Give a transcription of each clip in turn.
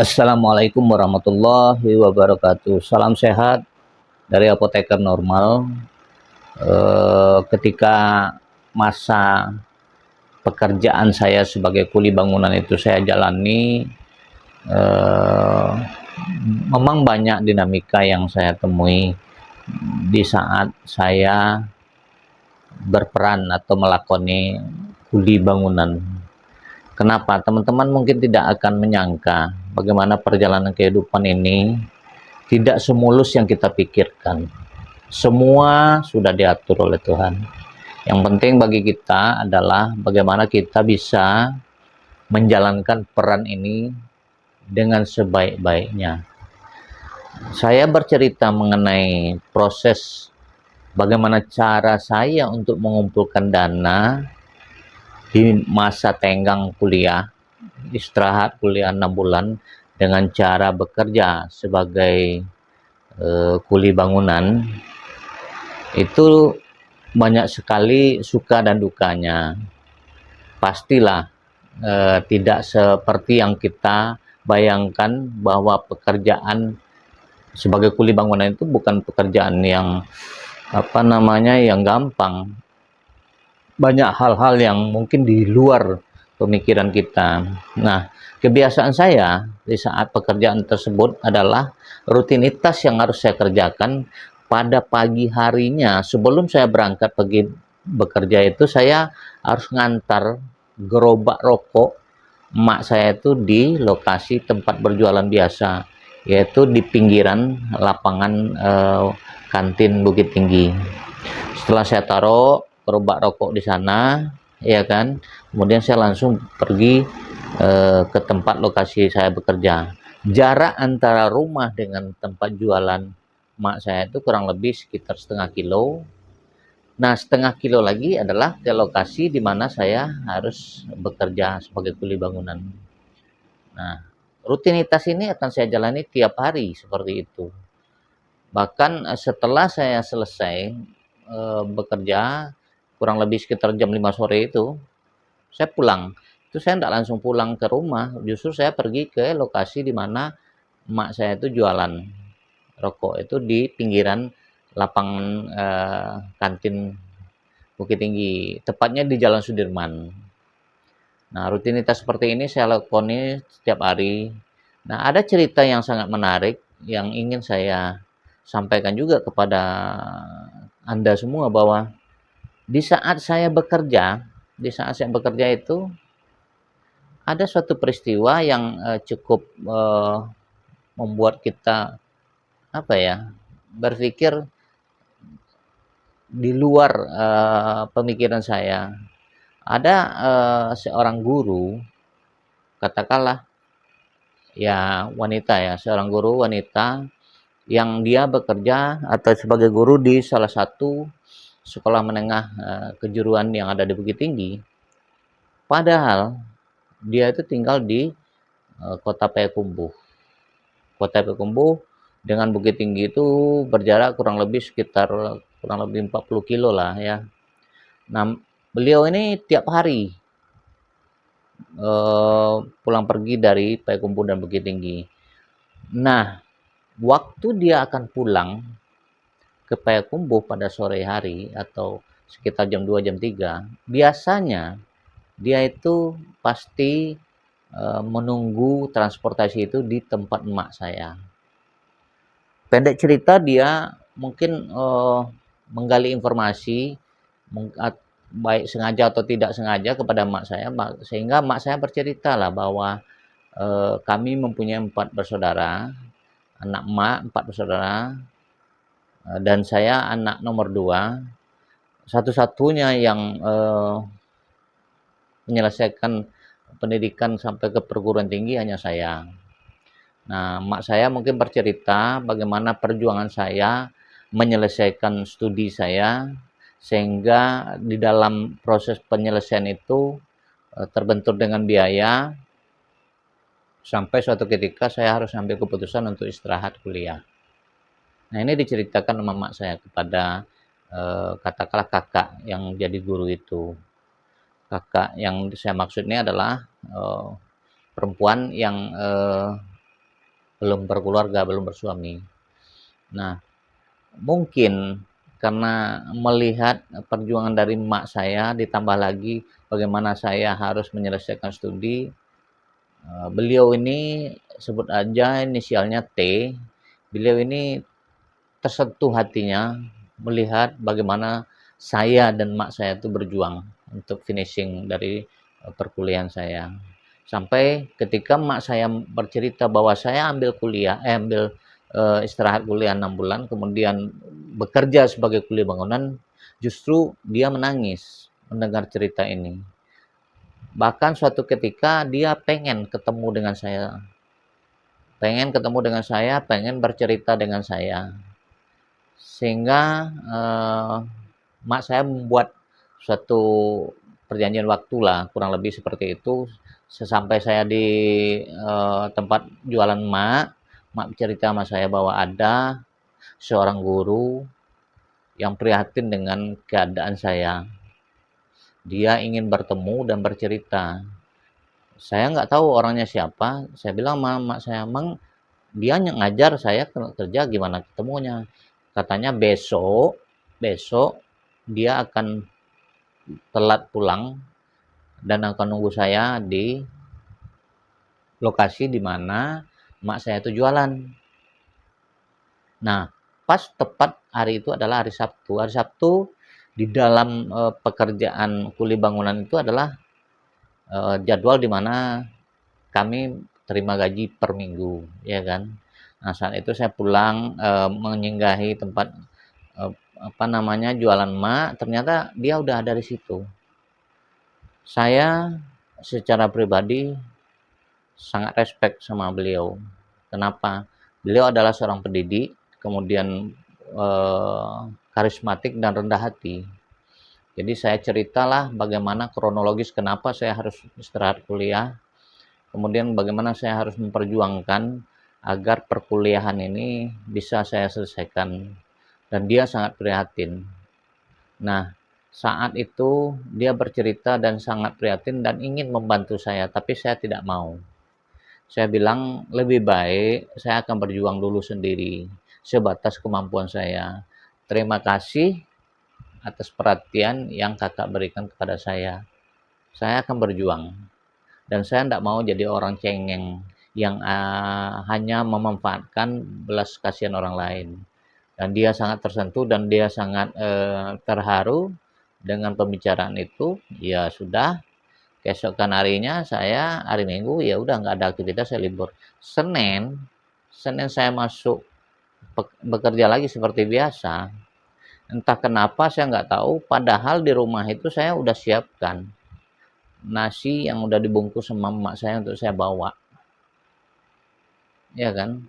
Assalamualaikum warahmatullahi wabarakatuh. Salam sehat dari apoteker normal. Ketika masa pekerjaan saya sebagai kuli bangunan itu saya jalani, eh, memang banyak dinamika yang saya temui di saat saya berperan atau melakoni kuli bangunan. Kenapa? Teman-teman mungkin tidak akan menyangka bagaimana perjalanan kehidupan ini tidak semulus yang kita pikirkan. Semua sudah diatur oleh Tuhan. Yang penting bagi kita adalah bagaimana kita bisa menjalankan peran ini dengan sebaik-baiknya. Saya bercerita mengenai proses bagaimana cara saya untuk mengumpulkan dana di masa tenggang kuliah, istirahat kuliah 6 bulan dengan cara bekerja sebagai kuli bangunan. Itu banyak sekali suka dan dukanya. Pastilah tidak seperti yang kita bayangkan bahwa pekerjaan sebagai kuli bangunan itu bukan pekerjaan yang yang gampang. Banyak hal-hal yang mungkin di luar pemikiran kita. Nah, kebiasaan saya di saat pekerjaan tersebut adalah rutinitas yang harus saya kerjakan pada pagi harinya. Sebelum saya berangkat pergi bekerja itu, saya harus ngantar gerobak rokok emak saya itu di lokasi tempat berjualan biasa, yaitu di pinggiran lapangan kantin Bukit Tinggi. Setelah saya taruh gerobak rokok di sana, ya kan, kemudian saya langsung pergi ke tempat lokasi saya bekerja. Jarak antara rumah dengan tempat jualan mak saya itu kurang lebih sekitar setengah kilo. Nah, setengah kilo lagi adalah ke lokasi di mana saya harus bekerja sebagai kuli bangunan. Nah, rutinitas ini akan saya jalani tiap hari seperti itu. Bahkan setelah saya selesai bekerja, kurang lebih sekitar jam 5 sore itu, saya pulang. Itu saya tidak langsung pulang ke rumah, justru saya pergi ke lokasi di mana emak saya itu jualan rokok itu di pinggiran lapangan kantin Bukit Tinggi, tepatnya di Jalan Sudirman. Nah, rutinitas seperti ini saya lakoni setiap hari. Nah, ada cerita yang sangat menarik yang ingin saya sampaikan juga kepada Anda semua bahwa di saat saya bekerja itu ada suatu peristiwa yang cukup membuat kita berpikir di luar pemikiran saya. Ada seorang guru, katakanlah ya wanita ya, seorang guru wanita yang dia bekerja atau sebagai guru di salah satu sekolah menengah kejuruan yang ada di Bukit Tinggi. Padahal dia itu tinggal di kota Payakumbuh. Kota Payakumbuh dengan Bukit Tinggi itu berjarak kurang lebih 40 kilo lah ya. Nah, beliau ini tiap hari pulang pergi dari Payakumbuh dan Bukit Tinggi. Nah, waktu dia akan pulang ke Payakumbuh pada sore hari atau sekitar jam 2 jam 3, biasanya dia itu pasti menunggu transportasi itu di tempat emak saya. Pendek cerita, dia mungkin menggali informasi baik sengaja atau tidak sengaja kepada emak saya, sehingga emak saya bercerita lah bahwa kami mempunyai 4 bersaudara, anak emak 4 bersaudara, dan saya anak nomor 2, satu-satunya yang menyelesaikan pendidikan sampai ke perguruan tinggi hanya saya. Nah, emak saya mungkin bercerita bagaimana perjuangan saya menyelesaikan studi saya, sehingga di dalam proses penyelesaian itu terbentur dengan biaya, sampai suatu ketika saya harus ambil keputusan untuk istirahat kuliah. Nah, ini diceritakan sama emak saya kepada katakanlah kakak yang jadi guru itu. Kakak yang saya maksud ini adalah perempuan yang belum berkeluarga, belum bersuami. Nah, mungkin karena melihat perjuangan dari emak saya, ditambah lagi bagaimana saya harus menyelesaikan studi, beliau ini sebut aja inisialnya T, beliau ini tersentuh hatinya melihat bagaimana saya dan emak saya itu berjuang untuk finishing dari perkuliahan saya. Sampai ketika emak saya bercerita bahwa saya ambil istirahat kuliah 6 bulan, kemudian bekerja sebagai kuli bangunan, justru dia menangis mendengar cerita ini. Bahkan suatu ketika dia pengen ketemu dengan saya, pengen bercerita dengan saya. Sehingga mak saya membuat suatu perjanjian waktu lah, kurang lebih seperti itu. Sesampai saya di tempat jualan mak cerita sama saya bahwa ada seorang guru yang prihatin dengan keadaan saya. Dia ingin bertemu dan bercerita. Saya nggak tahu orangnya siapa. Saya bilang sama mak saya, "Mang, dia ngajar saya kerja, gimana ketemunya?" Katanya besok besok dia akan telat pulang dan akan nunggu saya di lokasi di mana mak saya itu jualan. Nah, pas tepat hari itu adalah hari Sabtu. Hari Sabtu di dalam pekerjaan kuli bangunan itu adalah jadwal di mana kami terima gaji per minggu, ya kan. Nah, saat itu saya pulang menyinggahi tempat jualan mak, ternyata dia udah ada di situ. Saya secara pribadi sangat respect sama beliau. Kenapa? Beliau adalah seorang pendidik, kemudian karismatik dan rendah hati. Jadi saya ceritalah bagaimana kronologis kenapa saya harus istirahat kuliah, kemudian bagaimana saya harus memperjuangkan agar perkuliahan ini bisa saya selesaikan, dan dia sangat prihatin. Nah, saat itu dia bercerita dan sangat prihatin dan ingin membantu saya, tapi saya tidak mau. Saya bilang, lebih baik saya akan berjuang dulu sendiri, sebatas kemampuan saya. Terima kasih atas perhatian yang kakak berikan kepada saya. Saya akan berjuang. Dan saya tidak mau jadi orang cengeng yang hanya memanfaatkan belas kasihan orang lain. Dan dia sangat tersentuh dan dia sangat terharu dengan pembicaraan itu. Ya sudah, keesokan harinya saya hari Minggu ya udah nggak ada aktivitas, saya libur. Senin saya masuk bekerja lagi seperti biasa. Entah kenapa saya nggak tahu, padahal di rumah itu saya udah siapkan nasi yang udah dibungkus sama emak saya untuk saya bawa, ya kan.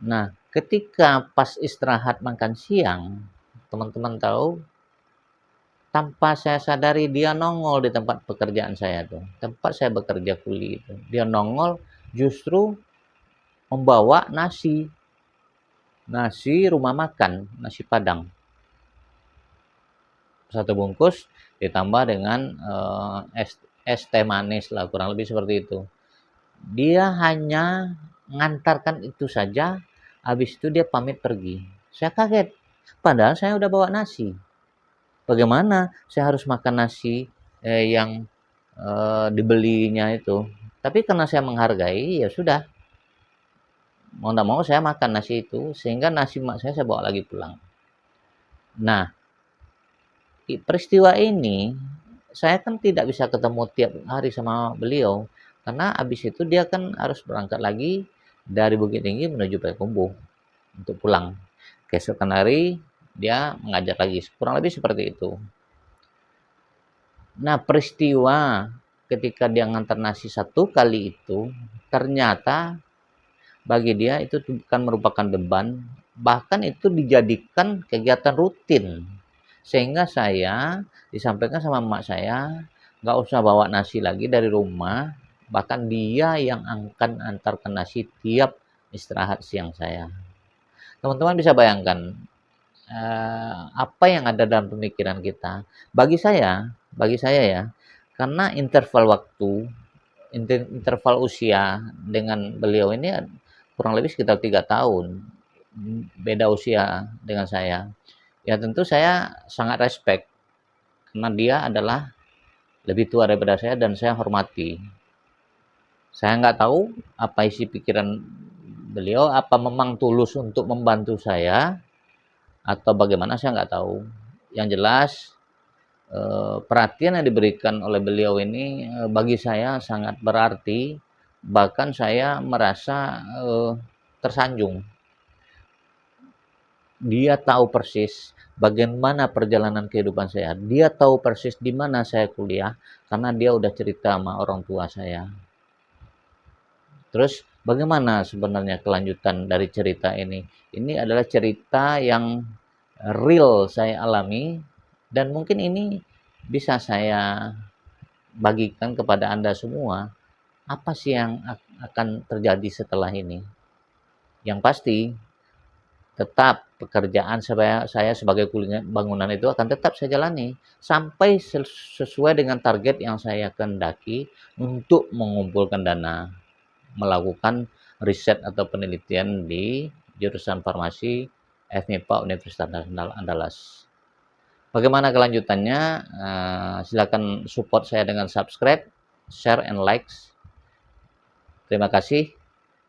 Nah, ketika pas istirahat makan siang, teman-teman tahu, tanpa saya sadari dia nongol di tempat pekerjaan saya tuh, tempat saya bekerja kuli itu. Dia nongol justru membawa nasi rumah makan, nasi Padang. Satu bungkus ditambah dengan es teh manis lah, kurang lebih seperti itu. Dia hanya ngantarkan itu saja, habis itu dia pamit pergi. Saya kaget, padahal saya udah bawa nasi. Bagaimana saya harus makan nasi yang dibelinya itu? Tapi karena saya menghargai, ya sudah, mau tidak mau saya makan nasi itu, sehingga nasi mak saya bawa lagi pulang. Nah, peristiwa ini saya kan tidak bisa ketemu tiap hari sama beliau, karena habis itu dia kan harus berangkat lagi dari Bukit Tinggi menuju Payakumbuh untuk pulang. Keesokan hari dia mengajar lagi, kurang lebih seperti itu. Nah, peristiwa ketika dia ngantar nasi satu kali itu, ternyata bagi dia itu bukan merupakan beban, bahkan itu dijadikan kegiatan rutin. Sehingga saya disampaikan sama emak saya, nggak usah bawa nasi lagi dari rumah, bahkan dia yang akan antarkan nasi tiap istirahat siang saya. Teman-teman bisa bayangkan apa yang ada dalam pemikiran kita. Bagi saya ya, karena interval waktu, interval usia dengan beliau ini kurang lebih sekitar 3 tahun beda usia dengan saya. Ya tentu saya sangat respect karena dia adalah lebih tua daripada saya dan saya hormati. Saya nggak tahu apa isi pikiran beliau, apa memang tulus untuk membantu saya atau bagaimana, saya nggak tahu. Yang jelas perhatian yang diberikan oleh beliau ini bagi saya sangat berarti, bahkan saya merasa tersanjung. Dia tahu persis bagaimana perjalanan kehidupan saya, dia tahu persis di mana saya kuliah karena dia udah cerita sama orang tua saya. Terus bagaimana sebenarnya kelanjutan dari cerita ini? Ini adalah cerita yang real saya alami dan mungkin ini bisa saya bagikan kepada Anda semua. Apa sih yang akan terjadi setelah ini? Yang pasti tetap pekerjaan saya sebagai kuli bangunan itu akan tetap saya jalani sampai sesuai dengan target yang saya kehendaki untuk mengumpulkan dana, melakukan riset atau penelitian di jurusan farmasi FMIPA Universitas Andalas. Bagaimana kelanjutannya? Silakan support saya dengan subscribe, share, and likes. Terima kasih.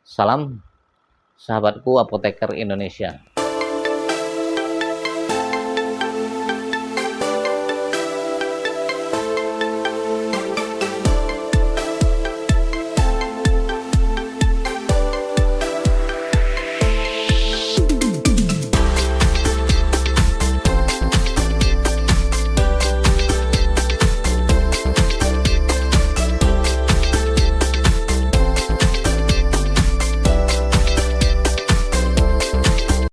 Salam sahabatku apoteker Indonesia.